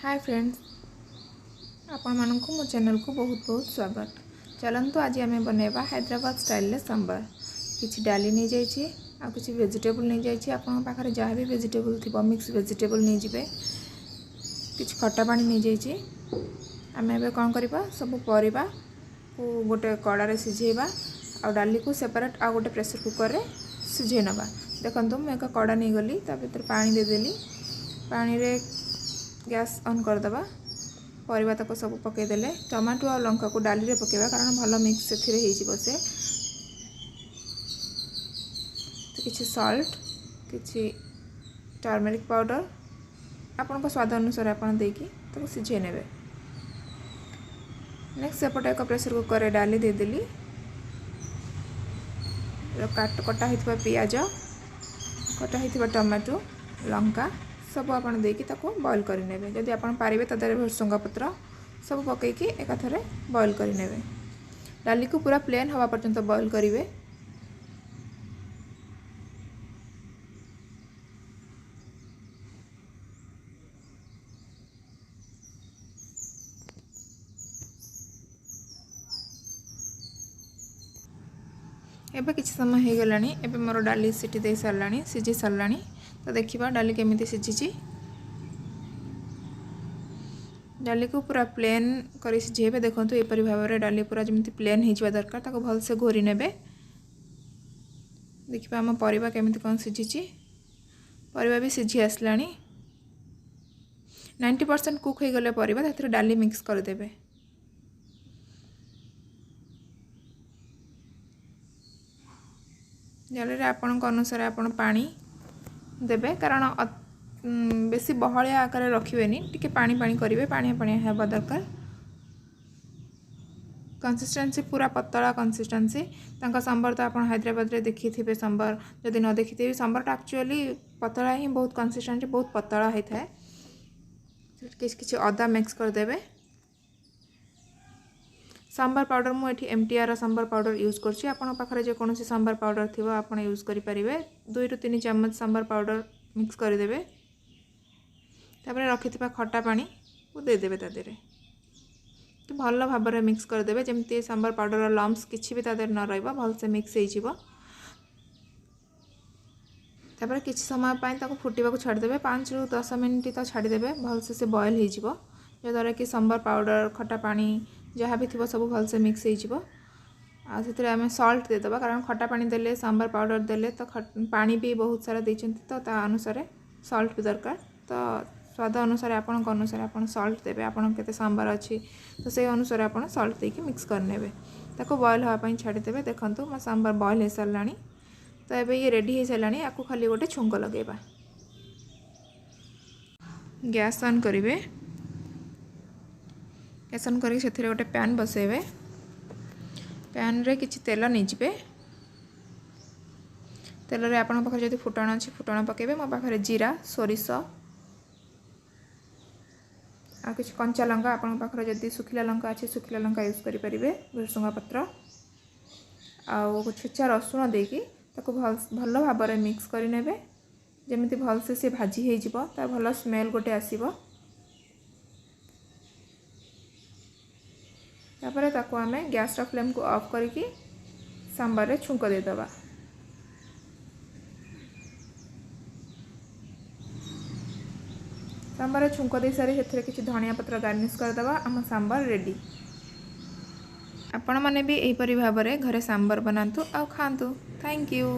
Hi friends, आपण मानकु मो channel को बहुत बहुत स्वागत। चलंतु आज आम बनैबा हैदराबाद स्टाइल सांबर। किछि डाली नहीं जाइए आ किछि वेजिटेबल नहीं जाइए। आपन पाखरे जहाँ भी वेजिटेबल थिबो मिक्स वेजिटेबल नहीं जिवे। किछि खट्टा पानी नहीं जाइए। आम एबे कोन करबा सब परिबा को गोटे कड़ारे सिझेबा आ डाली को सेपरेट आ गोटे प्रेशर कुकर रे सिझे नबा। देखंतु मैं एक कड़ा नहीं गली ता भीतर पानी दे देली। पानी रे गैस ऑन कर दबा। परिबा तक सब पकईदेले टमाटो और लंका को डाली रे पकेबा कारण भल मिक्स से से तो किसी सॉल्ट किसी टर्मरिक पाउडर आपण स्वाद अनुसार आपण देकी तो सिझे नेबे। नेक्स्ट सेपटे एक प्रेशर कुकर रे डाली दे देली। कटा हितबा पियाज कटा हितबा टमाटो लंका सब आपण देकी ताको बॉईल करि नेबे। जदि आपण पारिबे तदरे भुसंगा पत्र सब पकईकी एकाथरे बॉईल करि नेबे। डाली को पूरा प्लेन हवा पर्यंत बॉईल करिवे। एबे किछि समय हो गलानी। एबे मोर डाली सीटी दे सारलानी सिझी सारलानी। तो देखिबा डाली केमिति सिझिची। डाली को पूरा प्लेन करी सिझेबे। देखंतु एपरि भाबरे डाली पूरा जमिति प्लेन हिजवा दरकार ताको भल से घोरी नेबे। देखिबा हम परिबा केमिति कोन सिझिची। परिबा भी सिझी आसलानी। 90% कुक हो गले परिबा ताथरे डाली मिक्स कर देबे। डाली रे आपन अनुसार आपन पानी देबे कारण बेसी बहलिया आकार रखिबेनी। टिके पानी पानी करिवे। पानी पानी हेबा दरकार। कंसिस्टेंसी पूरा पतला कंसिस्टेंसी। तांका सांबर तो आपन हैदराबाद रे देखि थिबे सांबर। जदि न देखि थिबे सांबर एक्चुअली पतला ही बहुत कंसिस्टेंसी बहुत पतला है थाए। किछि अदा मिक्स कर देबे। सांबर पाउडर मु एठी एमटीआर सांबर पाउडर यूज करछि। आपन पाखरे जे कोनोसी सांबर पाउडर थिबो आपन यूज करि परिबे। 2 रु 3 चम्मच सांबर पाउडर मिक्स कर देबे। तापर रखिथिबा खट्टा पानी को दे देबे तादेरे। तो भल भाबरे मिक्स कर देबे जेमति सांबर पाउडर लम्स किछि भी तादेर न रहइबा भल से मिक्स हे जिवो। तापर किछि समय पय ताको फुटिबा को छाड़ देबे। 5 रु 10 मिनिट तो छाड़ी देबे भल से बॉईल हे जिवो। जे द्वारा कि सांबर पाउडर खट्टा पानी जहाँ भी थिबो सब भल से मिक्स हे जिवो। आ सेतरे आमे सॉल्ट दे दबा कारण खट्टा पानी देले सांबर पाउडर देले तो पानी भी बहुत सारा देचंती तो ता अनुसार सॉल्ट भी दरकार। तो स्वाद अनुसार आपन अनुसार आपन सॉल्ट देबे। आपन केते सांबर अछि तो से अनुसार आपन सॉल्ट देके मिक्स कर नेबे। ताको बॉईल होआ पई छाडी देबे। देखंतु म सांबर बॉईल हे सरलानी। तो एबे ये रेडी हे सरलानी। आकु खाली गोटे छुंक लगेबा। गैस ऑन करिवे। गैस ऑन करी सेथिरे गोटे पैन बसेबे। पैन रे किछि तेल नै जिबे। तेल रे आपन पाखरे जदि फुटण अछि फुटण पकेबे। मो पाखरे जीरा सोरिष आ किछि कंचा लंका आपन पाखरे जदि सुखिला लंका अछि सुखिला लंका यूज करि परिबे। भुसंगा पत्र आ छुच्चा रसुण देकी ताको भल भाबरे मिक्स करि नेबे। जेमिति भल से भाजी हे जिवो ता भल स्मेल गोटे आसीबो। तापरे ताको आमे गैस रा फ्लेम को ऑफ करिकी सांबर रे छुंक दे दबा। सांबर छुंक दे सारी सेथिरे किछि धनिया पत्र गार्निश कर दबा। आम सांबर रेडी। आपण माने भी एही परि भाबरे घरे सांबर बनांतु आ खांतु। Thank you.